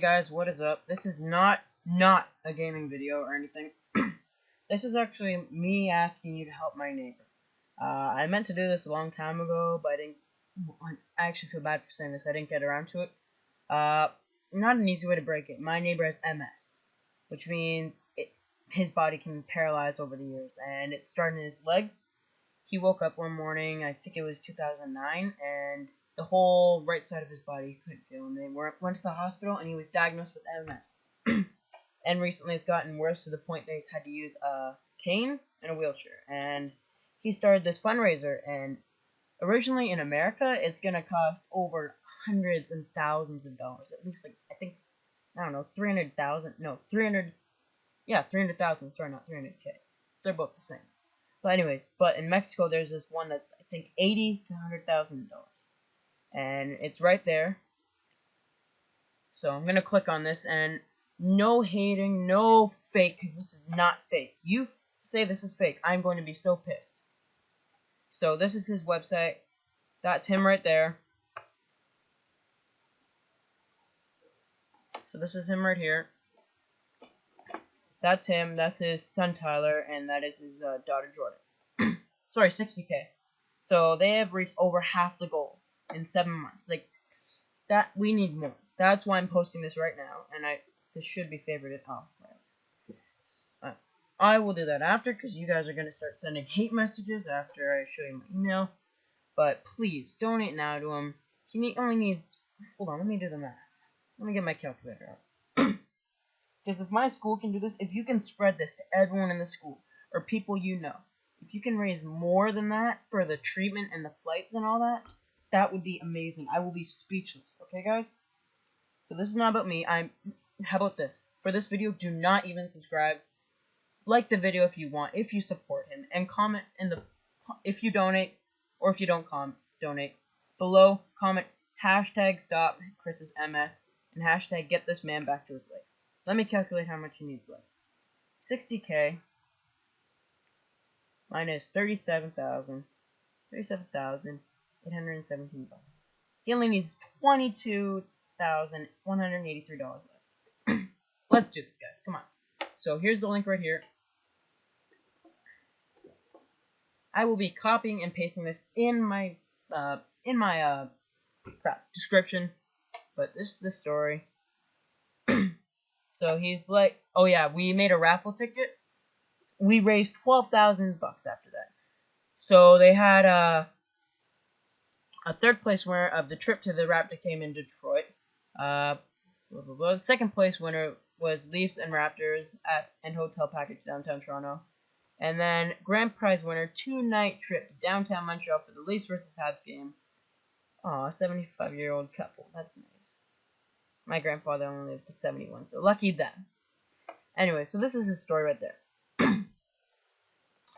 guys, what is up? This is not a gaming video or anything. This is actually me asking you to help my neighbor. I meant to do this a long time ago, but I actually feel bad for saying this. I didn't get around to it. Not an easy way to break it. My neighbor has MS, which means his body can paralyze over the years, and it started in his legs. He woke up one morning, I think it was 2009, and the whole right side of his body he couldn't feel, and they went to the hospital, and he was diagnosed with MS. And recently it's gotten worse to the point that he's had to use a cane and a wheelchair. And he started this fundraiser, and originally in America it's gonna cost over hundreds and thousands of dollars. At least, like, I think, I don't know, 300,000. No, 300. Yeah, 300,000. Sorry, not 300K. They're both the same. But anyways, in Mexico there's this one that's, I think, $80,000 to $100,000, and it's right there. So I'm gonna click on this, and no hating, no fake, because this is not fake. You say this is fake, I'm going to be so pissed. So this is his website. That's him right there. So this is him right here. That's him. That's his son Tyler, and that is his daughter Jordan. Sorry, 60K. So they have reached over half the goal in 7 months. Like that, we need more. That's why I'm posting this right now, and this should be favorited. Oh, right. I will do that after, because you guys are gonna start sending hate messages after I show you my email. But please donate now to him. He only needs. Hold on, let me do the math. Let me get my calculator out. Because if my school can do this, if you can spread this to everyone in the school, or people you know, if you can raise more than that for the treatment and the flights and all that, that would be amazing. I will be speechless. Okay, guys? So this is not about me. How about this? For this video, do not even subscribe. Like the video if you want, if you support him, and comment if you donate, or if you don't donate. Below, comment hashtag stop Chris's MS and hashtag get this man back to his life. Let me calculate how much he needs left. 60K minus 37,817 bucks. He only needs $22,183 left. Let's do this, guys. Come on. So here's the link right here. I will be copying and pasting this in my description. But this is the story. So he's like, oh yeah, we made a raffle ticket. We raised 12,000 bucks after that. So they had a third place winner of the trip to the Raptor game in Detroit. Second place winner was Leafs and Raptors and hotel package downtown Toronto. And then grand prize winner, 2-night trip to downtown Montreal for the Leafs versus Habs game. Aw, 75-year-old couple. That's nice. My grandfather only lived to 71, so lucky them. Anyway, so this is his story right there.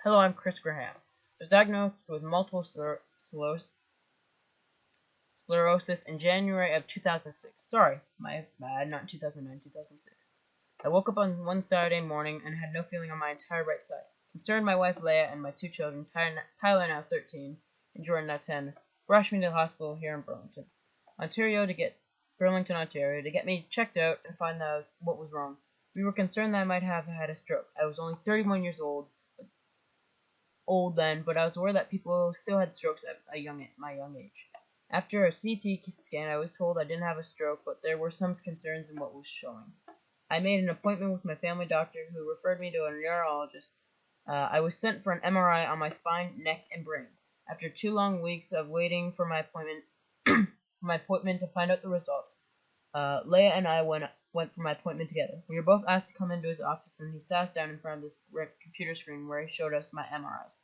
Hello, I'm Chris Graham. I was diagnosed with multiple sclerosis in January of 2006. Sorry, my bad, not 2009, 2006. I woke up on one Saturday morning and had no feeling on my entire right side. Concerned, my wife Leah and my 2 children, Tyler now 13 and Jordan now 10, rushed me to the hospital here in Burlington, Ontario to get me checked out and find out what was wrong. We were concerned that I might have had a stroke. I was only 31 years old then, but I was aware that people still had strokes at my young age. After a CT scan, I was told I didn't have a stroke, but there were some concerns in what was showing. I made an appointment with my family doctor, who referred me to a neurologist. I was sent for an MRI on my spine, neck, and brain. After 2 long weeks of waiting for my appointment, to find out the results, Leah and I went for my appointment together. We were both asked to come into his office, and he sat us down in front of this computer screen where he showed us my MRIs.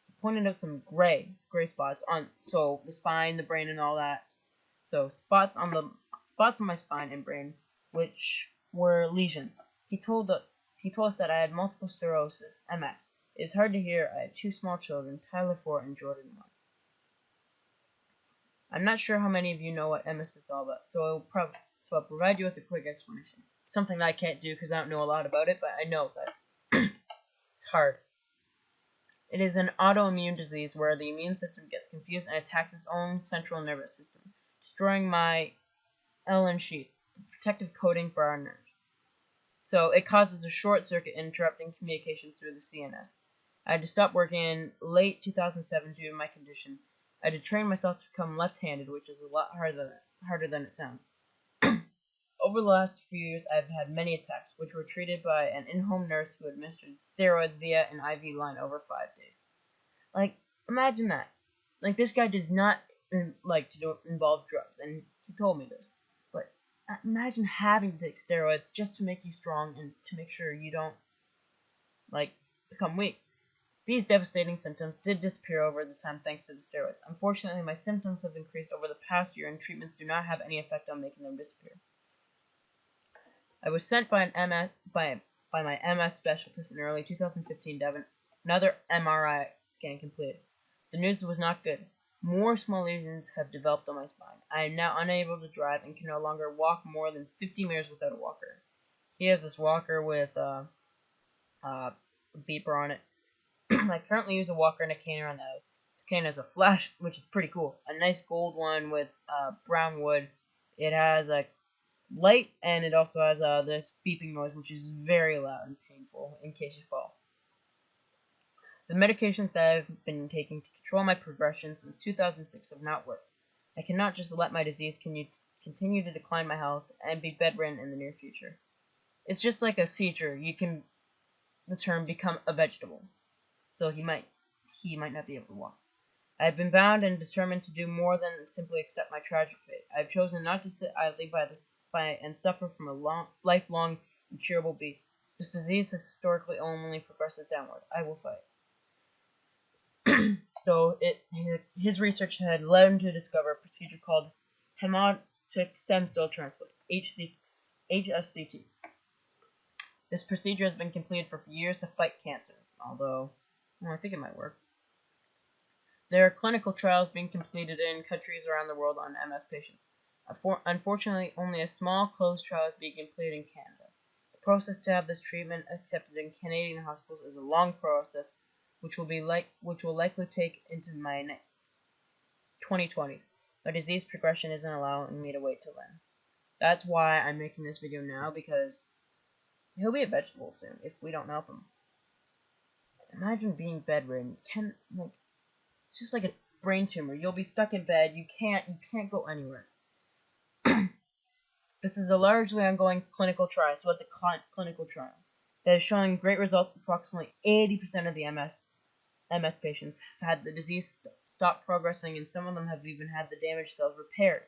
He pointed out some gray spots on the spine, the brain, and all that. So spots on my spine and brain, which were lesions. He told us that I had multiple sclerosis, MS. It is hard to hear. I had 2 small children, Tyler 4 and Jordan 1. I'm not sure how many of you know what MS is all about, so I'll provide you with a quick explanation. Something that I can't do because I don't know a lot about it, but I know that it's hard. It is an autoimmune disease where the immune system gets confused and attacks its own central nervous system, destroying my myelin sheath. protective coating for our nerves. So it causes a short circuit, interrupting communications through the CNS. I had to stop working in late 2007 due to my condition. I had to train myself to become left-handed, which is a lot harder than it sounds. Over the last few years, I've had many attacks, which were treated by an in-home nurse who administered steroids via an IV line over 5 days. Like, imagine that. Like, this guy does not like to involve drugs, and he told me this. But imagine having to take steroids just to make you strong and to make sure you don't, like, become weak. These devastating symptoms did disappear over the time thanks to the steroids. Unfortunately, my symptoms have increased over the past year, and treatments do not have any effect on making them disappear. I was sent by my MS specialist in early 2015 to have another MRI scan completed. The news was not good. More small lesions have developed on my spine. I am now unable to drive and can no longer walk more than 50 meters without a walker. He has this walker with a beeper on it. I currently use a walker and a cane around the house. This cane has a flash, which is pretty cool. A nice gold one with brown wood. It has a light, and it also has this beeping noise, which is very loud and painful in case you fall. The medications that I've been taking to control my progression since 2006 have not worked. I cannot just let my disease continue to decline my health and be bedridden in the near future. It's just like a seizure. You can, the term, become a vegetable. So he might not be able to walk. I have been bound and determined to do more than simply accept my tragic fate. I have chosen not to sit idly by and suffer from a lifelong, incurable beast. This disease has historically only progresses downward. I will fight. So his research had led him to discover a procedure called hematopoietic stem cell transplant, HSCT. This procedure has been completed for years to fight cancer, although I think it might work. There are clinical trials being completed in countries around the world on MS patients. Unfortunately, only a small closed trial is being completed in Canada. The process to have this treatment accepted in Canadian hospitals is a long process, which will likely take into my 2020s. My disease progression isn't allowing me to wait till then. That's why I'm making this video now, because he'll be a vegetable soon if we don't help him. Imagine being bedridden. It's just like a brain tumor. You'll be stuck in bed. You can't go anywhere. This is a largely ongoing clinical trial, so it's a clinical trial that is showing great results. Approximately 80% of the MS patients have had the disease stop progressing, and some of them have even had the damaged cells repaired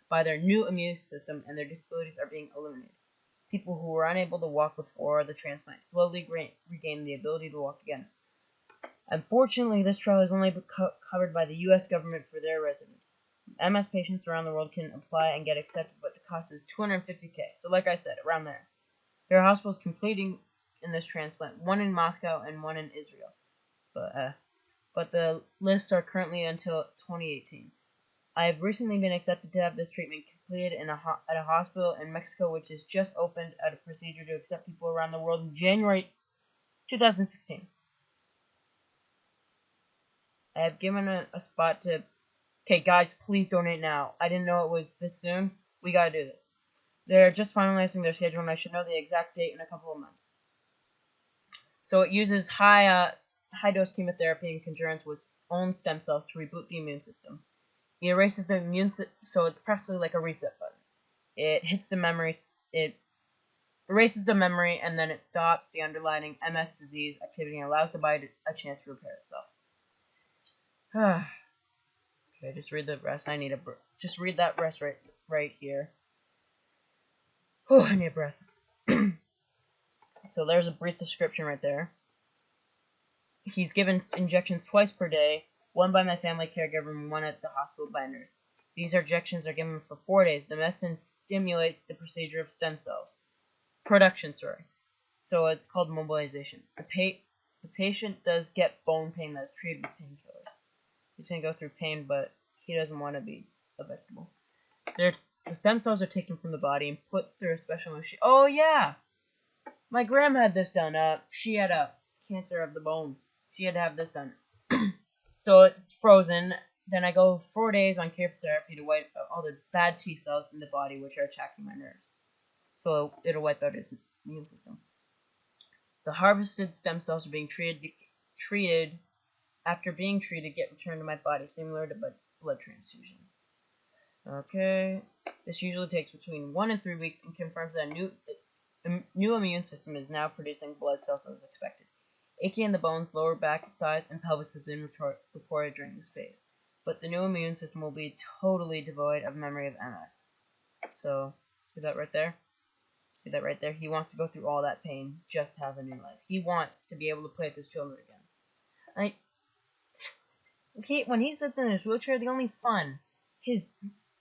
by their new immune system, and their disabilities are being eliminated. People who were unable to walk before the transplant slowly regain the ability to walk again. Unfortunately, this trial is only covered by the U.S. government for their residents. MS patients around the world can apply and get accepted, but the cost is $250,000. So like I said, around there. There are hospitals completing in this transplant, one in Moscow and one in Israel. But the lists are currently until 2018. I have recently been accepted to have this treatment completed at a hospital in Mexico, which has just opened at a procedure to accept people around the world in January 2016. I have given a spot to... Okay, guys, please donate now. I didn't know it was this soon. We gotta do this. They're just finalizing their schedule, and I should know the exact date in a couple of months. So it uses high-dose chemotherapy in conjunction with own stem cells to reboot the immune system. It erases the immune system, so it's practically like a reset button. It hits the memory, it erases the memory, and then it stops the underlying MS disease activity and allows the body a chance to repair itself. Okay, just read the rest. I need a just read that rest right here. Oh, I need a breath. So there's a brief description right there. He's given injections twice per day, one by my family caregiver and one at the hospital by a nurse. These injections are given for 4 days. The medicine stimulates the procedure of stem cells. Production, sorry. So it's called mobilization. The patient does get bone pain that is treated with painkillers. He's going to go through pain, but he doesn't want to be a vegetable. The stem cells are taken from the body and put through a special machine. Oh, yeah! My grandma had this done. She had a cancer of the bone. She had to have this done. So it's frozen. Then I go 4 days on chemotherapy to wipe out all the bad T cells in the body which are attacking my nerves. so it'll wipe out his immune system. The harvested stem cells are being treated after being treated get returned to my body, similar to blood transfusion. Okay, this usually takes between 1 and 3 weeks and confirms that a new immune system is now producing blood cells as expected. Aching in the bones, lower back, thighs, and pelvis have been reported during this phase, but the new immune system will be totally devoid of memory of MS. So, see that right there? See that right there? He wants to go through all that pain just to have a new life. He wants to be able to play with his children again. When he sits in his wheelchair, the only fun,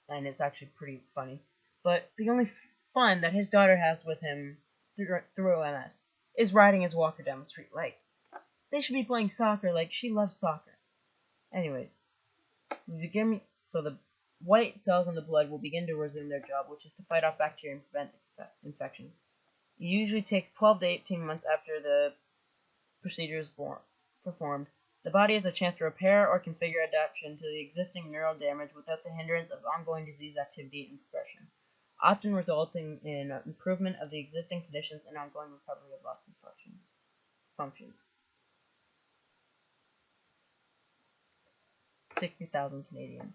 and it's actually pretty funny, but the only fun that his daughter has with him through MS is riding his walker down the street. Like, they should be playing soccer, like she loves soccer. Anyways, so the white cells in the blood will begin to resume their job, which is to fight off bacteria and prevent infections. It usually takes 12 to 18 months after the procedure is performed. The body has a chance to repair or configure adaptation to the existing neural damage without the hindrance of ongoing disease activity and progression, often resulting in improvement of the existing conditions and ongoing recovery of lost functions. 60,000 Canadian.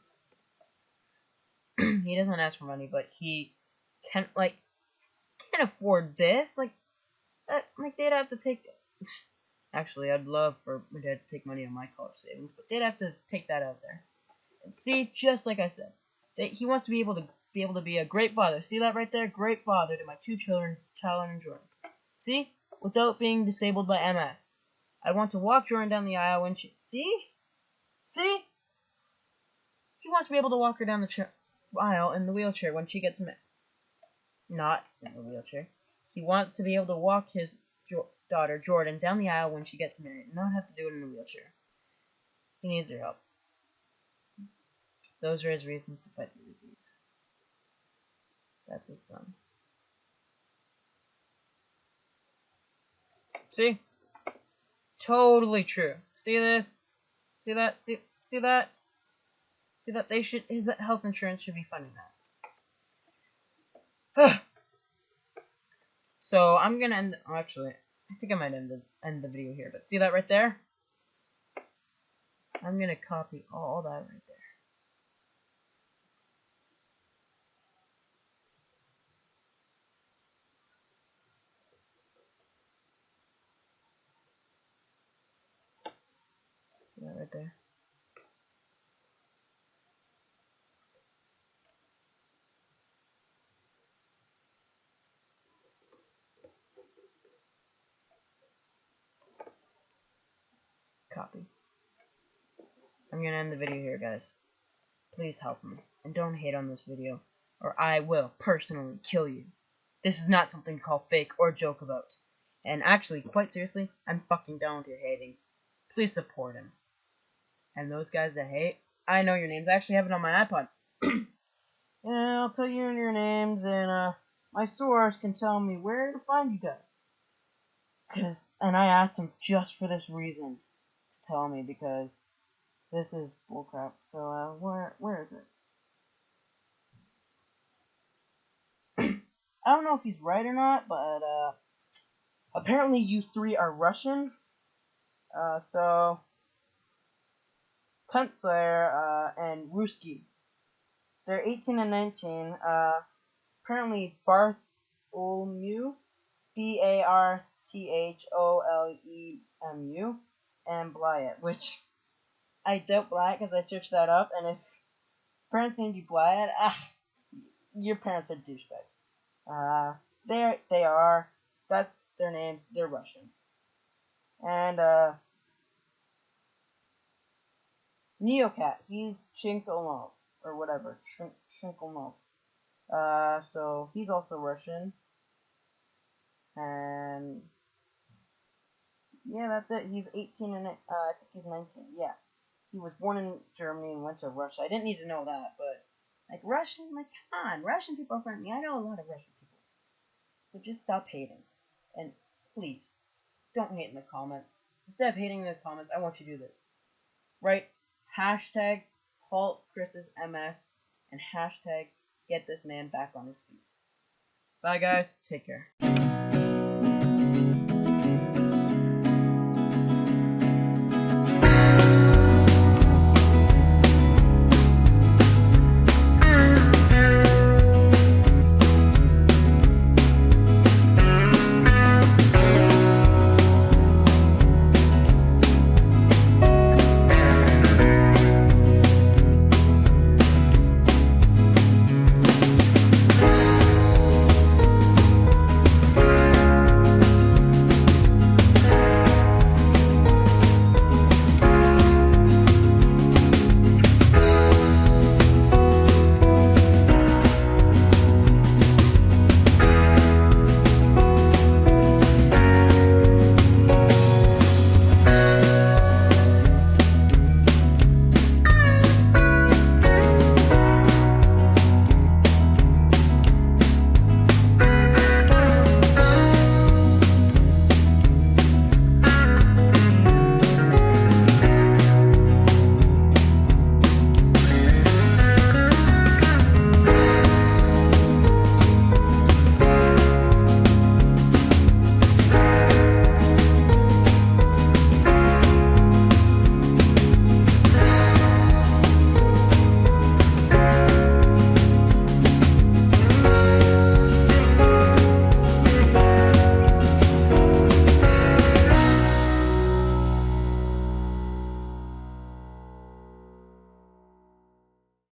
He doesn't ask for money, but he can't afford this. They'd have to take. Actually, I'd love for my dad to take money on my college savings, but they'd have to take that out there. And see, just like I said, he wants to be able to be a great father. See that right there? Great father to my 2 children, Tyler and Jordan. See? Without being disabled by MS. I want to walk Jordan down the aisle when she... See? He wants to be able to walk her down the aisle in the wheelchair when she gets not in the wheelchair. He wants to be able to walk his daughter, Jordan, down the aisle when she gets married and not have to do it in a wheelchair. He needs her help. Those are his reasons to fight the disease. That's his son. See? Totally true. See this? See that? See that? See that? His health insurance should be funding that. So I'm gonna end. Actually, I think I might end the video here. But see that right there? I'm gonna copy all that right there. See that right there? Copy. I'm gonna end the video here, guys. Please help me. And don't hate on this video, or I will personally kill you. This is not something to call fake or joke about. And actually, quite seriously, I'm fucking done with your hating. Please support him. And those guys that hate, I know your names. I actually have it on my iPod. Yeah, I'll tell you your names, and my source can tell me where to find you guys. And I asked him just for this reason to tell me, because this is bullcrap. So, where is it? I don't know if he's right or not, but apparently you 3 are Russian. So Kunstler and Ruski. They're 18 and 19. Apparently Bartholomew, Bartholemu, and Blyett, which I doubt Blyett because I searched that up, and if parents named you Blyett, your parents are douchebags. They are. That's their names. They're Russian. And Neocat, he's Chinkolov or whatever, Chinkolov. So he's also Russian. And yeah, that's it. He's 18 and I think he's 19. Yeah, he was born in Germany and went to Russia. I didn't need to know that, but like Russian, like come on, Russian people are friendly. I know a lot of Russian people, so just stop hating, and please don't hate in the comments. Instead of hating in the comments, I want you to do this. Write hashtag halt Chris's MS and hashtag get this man back on his feet. Bye, guys. Take care.